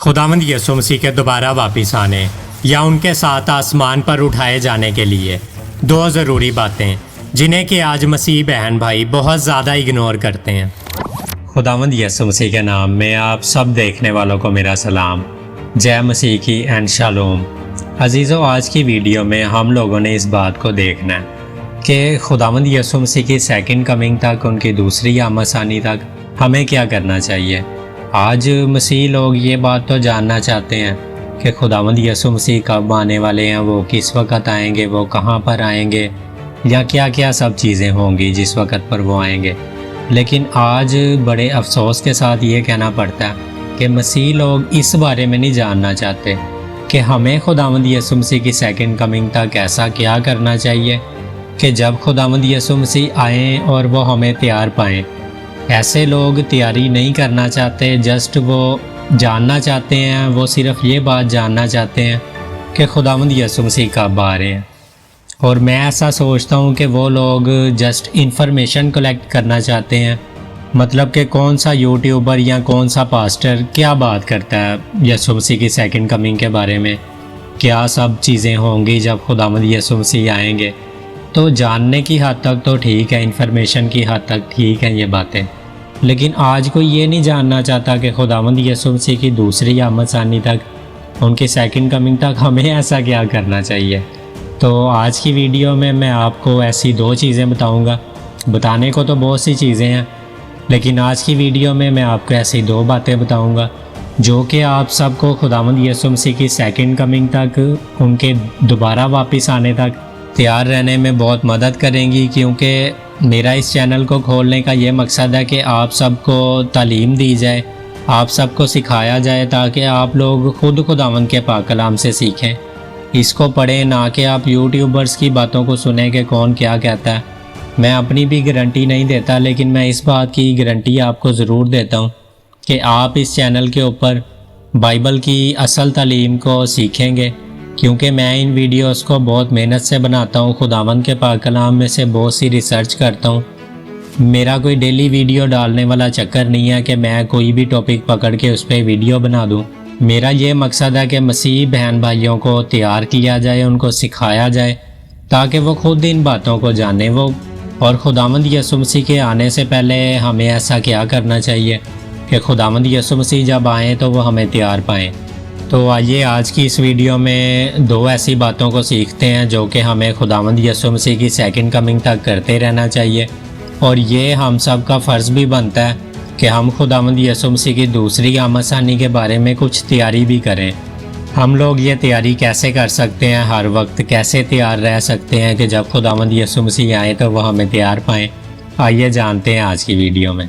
खुदावंद यीशु मसीह के दोबारा वापस आने या उनके साथ आसमान पर उठाए जाने के लिए दो ज़रूरी बातें जिन्हें कि आज मसीह बहन भाई बहुत ज़्यादा इग्नोर करते हैं। खुदावंद यीशु मसीह के नाम में आप सब देखने वालों को मेरा सलाम, जय मसीह की एंड शालोम। अजीज़ों, आज की वीडियो में हम लोगों ने इस बात को देखना है कि खुदावंद यीशु मसीह की सेकंड कमिंग तक, उनकी दूसरी आमद तक हमें क्या करना चाहिए। आज मसीह लोग ये बात तो जानना चाहते हैं कि खुदावंद यीशु मसीह कब आने वाले हैं, वो किस वक़्त आएंगे, वो कहाँ पर आएंगे, या क्या क्या सब चीज़ें होंगी जिस वक़्त पर वो आएंगे। लेकिन आज बड़े अफसोस के साथ ये कहना पड़ता है कि मसीह लोग इस बारे में नहीं जानना चाहते कि हमें खुदावंद यीशु मसीह की सेकंड कमिंग तक ऐसा क्या करना चाहिए कि जब खुदावंद यीशु मसीह आएँ और वो हमें तैयार पाएँ। ऐसे लोग तैयारी नहीं करना चाहते, जस्ट वो जानना चाहते हैं, वो सिर्फ़ ये बात जानना चाहते हैं कि खुदावंद यीशु मसीह कब आ रहे हैं। और मैं ऐसा सोचता हूँ कि वो लोग जस्ट इन्फॉर्मेशन कलेक्ट करना चाहते हैं, मतलब कि कौन सा यूट्यूबर या कौन सा पास्टर क्या बात करता है यीशु मसीह की सेकंड कमिंग के बारे में, क्या सब चीज़ें होंगी जब खुदावंद यीशु मसीह आएंगे। तो जानने की हद तक तो ठीक है, इन्फॉर्मेशन की हद तक ठीक है ये बातें, लेकिन आज कोई ये नहीं जानना चाहता कि खुदावंद यीशु मसीह की दूसरी आमद तक, उनकी सेकंड कमिंग तक हमें ऐसा क्या करना चाहिए। तो आज की वीडियो में मैं आपको ऐसी दो चीज़ें बताऊंगा। बताने को तो बहुत सी चीज़ें हैं, लेकिन आज की वीडियो में मैं आपको ऐसी दो बातें बताऊंगा जो कि आप सबको खुदावंद यीशु मसीह की सेकंड कमिंग तक, उनके दोबारा वापस आने तक तैयार रहने में बहुत मदद करेंगी। क्योंकि मेरा इस चैनल को खोलने का ये मकसद है कि आप सबको तालीम दी जाए, आप सबको सिखाया जाए, ताकि आप लोग खुद खुदावंद के पाक कलाम से सीखें, इसको पढ़ें, ना कि आप यूट्यूबर्स की बातों को सुने कि कौन क्या कहता है। मैं अपनी भी गारंटी नहीं देता, लेकिन मैं इस बात की गारंटी आपको ज़रूर देता हूँ कि आप इस चैनल के ऊपर बाइबल की असल तालीम को सीखेंगे। क्योंकि मैं इन वीडियोस को बहुत मेहनत से बनाता हूँ, खुदावंद के पाक कलाम में से बहुत सी रिसर्च करता हूँ। मेरा कोई डेली वीडियो डालने वाला चक्कर नहीं है कि मैं कोई भी टॉपिक पकड़ के उस पर वीडियो बना दूँ। मेरा ये मकसद है कि मसीह बहन भाइयों को तैयार किया जाए, उनको सिखाया जाए, ताकि वो खुद इन बातों को जाने वो, और खुदावंद यीशु मसीह के आने से पहले हमें ऐसा क्या करना चाहिए कि खुदावंद यीशु मसीह जब आएँ तो वो हमें तैयार पाएँ। तो आइए आज की इस वीडियो में दो ऐसी बातों को सीखते हैं जो कि हमें खुदावंद यीशु मसीह की सेकंड कमिंग तक करते रहना चाहिए, और ये हम सब का फ़र्ज़ भी बनता है कि हम खुदावंद यीशु मसीह की दूसरी आमद के बारे में कुछ तैयारी भी करें। हम लोग ये तैयारी कैसे कर सकते हैं, हर वक्त कैसे तैयार रह सकते हैं कि जब खुदावंद यीशु मसीह आए तो वह हमें तैयार पाएँ। आइए जानते हैं आज की वीडियो में।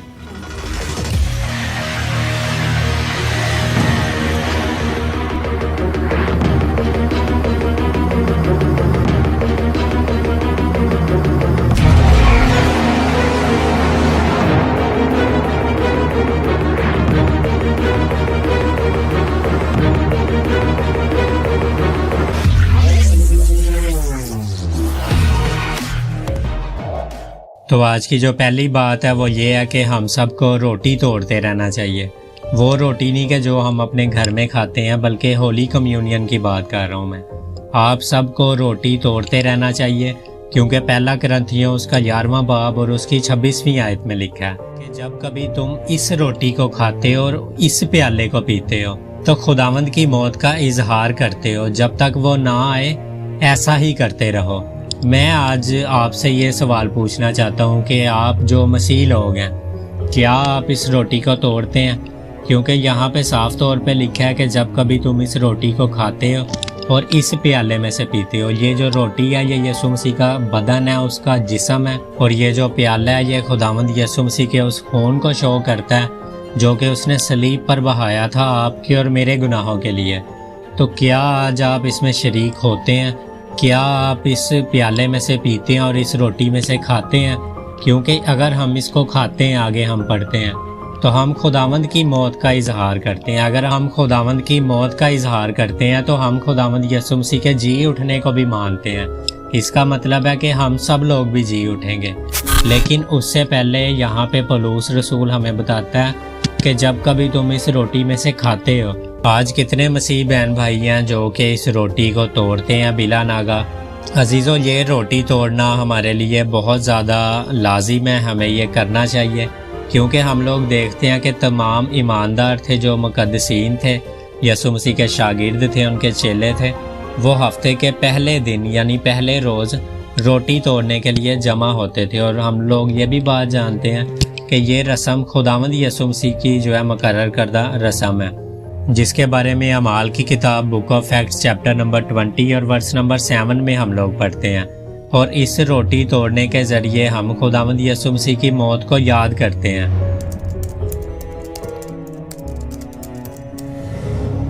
तो आज की जो पहली बात है वो ये है कि हम सबको रोटी तोड़ते रहना चाहिए। वो रोटी नहीं कि जो हम अपने घर में खाते हैं, बल्कि होली कम्युनियन की बात कर रहा हूँ मैं। आप सबको रोटी तोड़ते रहना चाहिए, क्योंकि पहला कुरिन्थियों उसका 11वां बाब और उसकी 26वीं आयत में लिखा है कि जब कभी तुम इस रोटी को खाते हो और इस प्याले को पीते हो तो खुदावंद की मौत का इजहार करते हो, जब तक वो ना आए ऐसा ही करते रहो। मैं आज आपसे ये सवाल पूछना चाहता हूँ कि आप जो मसीह लोग हैं, क्या आप इस रोटी को तोड़ते हैं? क्योंकि यहाँ पे साफ तौर पे लिखा है कि जब कभी तुम इस रोटी को खाते हो और इस प्याले में से पीते हो। ये जो रोटी है ये यीशु मसीह का बदन है, उसका जिस्म है, और ये जो प्याला है ये खुदावंद यीशु मसीह के उस खून को शो करता है जो कि उसने सलीब पर बहाया था आपके और मेरे गुनाहों के लिए। तो क्या आज आप इसमें शरीक होते हैं? क्या आप इस प्याले में से पीते हैं और इस रोटी में से खाते हैं? क्योंकि अगर हम इसको खाते हैं, आगे हम पढ़ते हैं, तो हम खुदावंद की मौत का इजहार करते हैं। अगर हम खुदावंद की मौत का इजहार करते हैं तो हम खुदावंद यीशु मसीह के जी उठने को भी मानते हैं। इसका मतलब है कि हम सब लोग भी जी उठेंगे। लेकिन उससे पहले यहाँ पे पौलुस रसूल हमें बताता है कि जब कभी तुम इस रोटी में से खाते हो आज कितने मसीह बहन भाई हैं जो कि इस रोटी को तोड़ते हैं बिला नागा। अजीज़ों, ये रोटी तोड़ना हमारे लिए बहुत ज़्यादा लाजिम है, हमें ये करना चाहिए, क्योंकि हम लोग देखते हैं कि तमाम ईमानदार थे जो मुक़द्दसीन थे, यसु मसीह के शागिर्द थे, उनके चेले थे, वो हफ्ते के पहले दिन यानी पहले रोज़ रोटी तोड़ने के लिए जमा होते थे। और हम लोग ये भी बात जानते हैं कि ये रस्म खुदावंद यसु मसीह की जो है मुकर्रर करदा रस्म है, जिसके बारे में अमाल की किताब book of acts chapter number 20 और वर्स नंबर 7 में हम लोग पढ़ते हैं। और इस रोटी तोड़ने के ज़रिए हम खुदावंद यसु मसीह की मौत को याद करते हैं।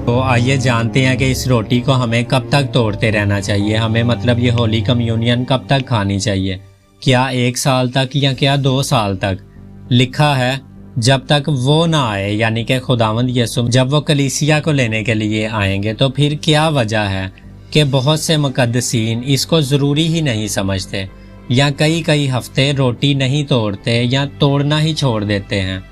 तो आइए जानते हैं कि इस रोटी को हमें कब तक तोड़ते रहना चाहिए, हमें मतलब ये होली कम्युनियन कब तक खानी चाहिए, क्या 1 साल तक या क्या 2 साल तक। लिखा है जब तक वो ना आए, यानी कि खुदावंद यसु जब वो कलीसिया को लेने के लिए आएंगे। तो फिर क्या वजह है कि बहुत से मुक़द्दसीन इसको ज़रूरी ही नहीं समझते या कई हफ्ते रोटी नहीं तोड़ते या तोड़ना ही छोड़ देते हैं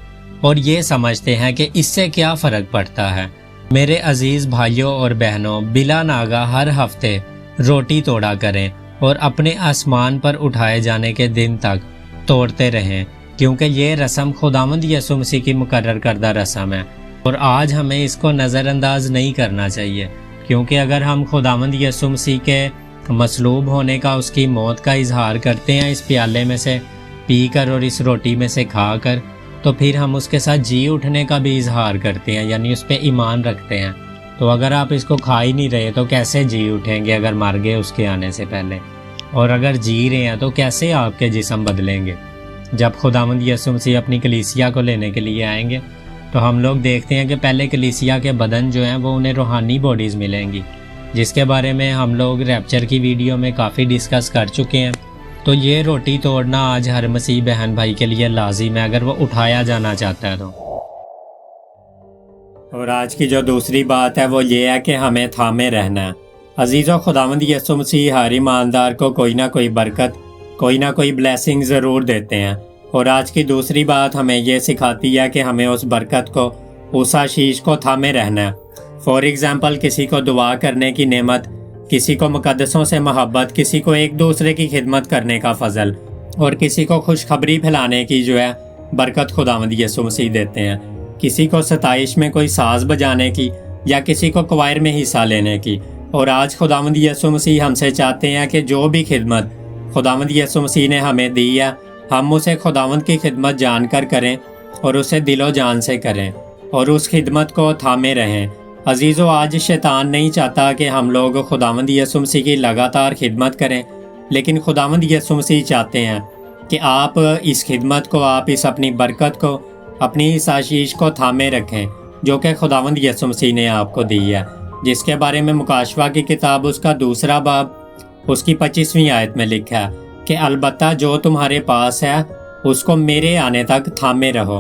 और ये समझते हैं कि इससे क्या फ़र्क पड़ता है। मेरे अजीज़ भाइयों और बहनों, बिला नागा हर हफ्ते रोटी तोड़ा करें और अपने आसमान पर उठाए जाने के दिन तक तोड़ते रहें, क्योंकि ये रस्म खुदावंद यसु मसीह की मुकर्रर करदा रस्म है और आज हमें इसको नज़रअंदाज नहीं करना चाहिए, क्योंकि अगर हम खुदावंद यसु मसीह के मसलूब होने का, उसकी मौत का इजहार करते हैं इस प्याले में से पीकर और इस रोटी में से खाकर, तो फिर हम उसके साथ जी उठने का भी इजहार करते हैं, यानी उस पर ईमान रखते हैं। तो अगर आप इसको खा ही नहीं रहे तो कैसे जी उठेंगे अगर मर गए उसके आने से पहले, और अगर जी रहे हैं तो कैसे आपके जिस्म बदलेंगे। जब खुदावंद यसु मसीह अपनी कलीसिया को लेने के लिए आएंगे तो हम लोग देखते हैं कि पहले कलीसिया के बदन जो हैं वो उन्हें रूहानी बॉडीज़ मिलेंगी, जिसके बारे में हम लोग रैप्चर की वीडियो में काफ़ी डिस्कस कर चुके हैं। तो ये रोटी तोड़ना आज हर मसीह बहन भाई के लिए लाजिम है अगर वो उठाया जाना चाहता है तो। और आज की जो दूसरी बात है वो ये है कि हमें थामे रहना है। अजीज़ों, खुदावंद यसु मसीह हर ईमानदार को कोई ना कोई बरकत, कोई ना कोई ब्लेसिंग ज़रूर देते हैं। और आज की दूसरी बात हमें ये सिखाती है कि हमें उस बरकत को, उस आशीष को थामे रहना है। फॉर एग्ज़ाम्पल, किसी को दुआ करने की नेमत, किसी को मुक़द्दसों से मोहब्बत, किसी को एक दूसरे की खिदमत करने का फ़ज़ल और किसी को खुशखबरी फैलाने की जो है बरकत खुदावंद यसु मसीह देते हैं। किसी को सताइश में कोई साज बजाने की या किसी को क्वायर में हिस्सा लेने की। और आज खुदावंद यसु मसीह हमसे चाहते हैं कि जो भी खिदमत खुदावंद यसु मसीह ने हमें दी है, हम उसे खुदावंद की खिदमत जानकर करें और उसे दिलो जान से करें और उस खिदमत को थामे रहें। अजीज़ों, आज शैतान नहीं चाहता कि हम लोग खुदावंद यसु मसीह की लगातार खिदमत करें, लेकिन खुदावंद यसु मसीह चाहते हैं कि आप इस खिदमत को, आप इस अपनी बरकत को, अपनी इस आशीष को थामे रखें जो कि खुदावंद यसु मसीह ने आपको दी है, जिसके बारे में मुकाशवा की किताब उसका 2 बाब उसकी 25वीं आयत में लिखा है कि अलबत्ता जो तुम्हारे पास है उसको मेरे आने तक थामे रहो।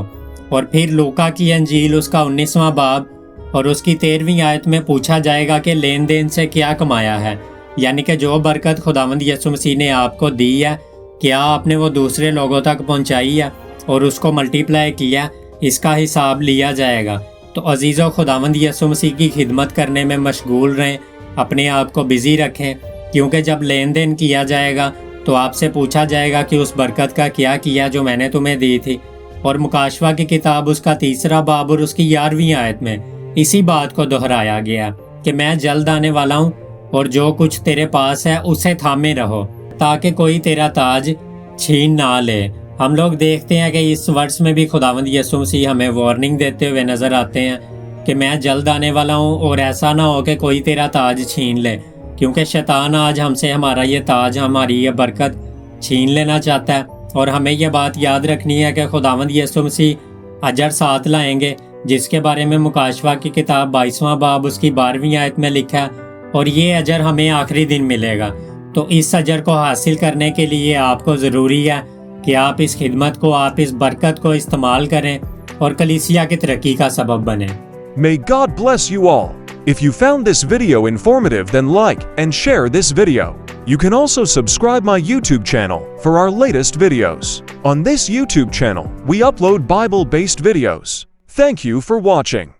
और फिर लूका की अंजील उसका 19वां बाब और उसकी 13वीं आयत में पूछा जाएगा कि लेन देन से क्या कमाया है, यानी कि जो बरकत खुदावंद यसु मसीह ने आपको दी है, क्या आपने वो दूसरे लोगों तक पहुंचाई है और उसको मल्टीप्लाई किया, इसका हिसाब लिया जाएगा। तो अजीज़ों, खुदावंद यसु मसीह की खिदमत करने में मशगूल रहें, अपने आप को बिज़ी रखें, क्योंकि जब लेन देन किया जाएगा तो आपसे पूछा जाएगा कि उस बरकत का क्या किया जो मैंने तुम्हें दी थी। और मुकाशवा की किताब उसका 3 बाब और उसकी 11वीं आयत में इसी बात को दोहराया गया कि मैं जल्द आने वाला हूँ और जो कुछ तेरे पास है उसे थामे रहो ताकि कोई तेरा ताज छीन ना ले। हम लोग देखते हैं कि इस वर्ष में भी खुदावंद यसु मसीह हमें वार्निंग देते हुए नज़र आते हैं कि मैं जल्द आने वाला हूँ और ऐसा ना हो कि कोई तेरा ताज छीन ले, क्योंकि शैतान आज हमसे हमारा ये ताज, हमारी ये बरकत छीन लेना चाहता है। और हमें यह बात याद रखनी है कि खुदावंद यसु मसीह अजर साथ लाएंगे, जिसके बारे में मुकाशवा की किताब 22वां बाब उसकी 12वीं आयत में लिखा है, और ये अजर हमें आखिरी दिन मिलेगा। तो इस अजर को हासिल करने के लिए आपको ज़रूरी है कि आप इस खिदमत को, आप इस बरकत को इस्तेमाल करें और कलीसिया की तरक्की का सबब बने। May God bless you all. If you found this video informative, then like and share this video. You can also subscribe my YouTube channel for our latest videos. On this YouTube channel, we upload Bible-based videos. Thank you for watching.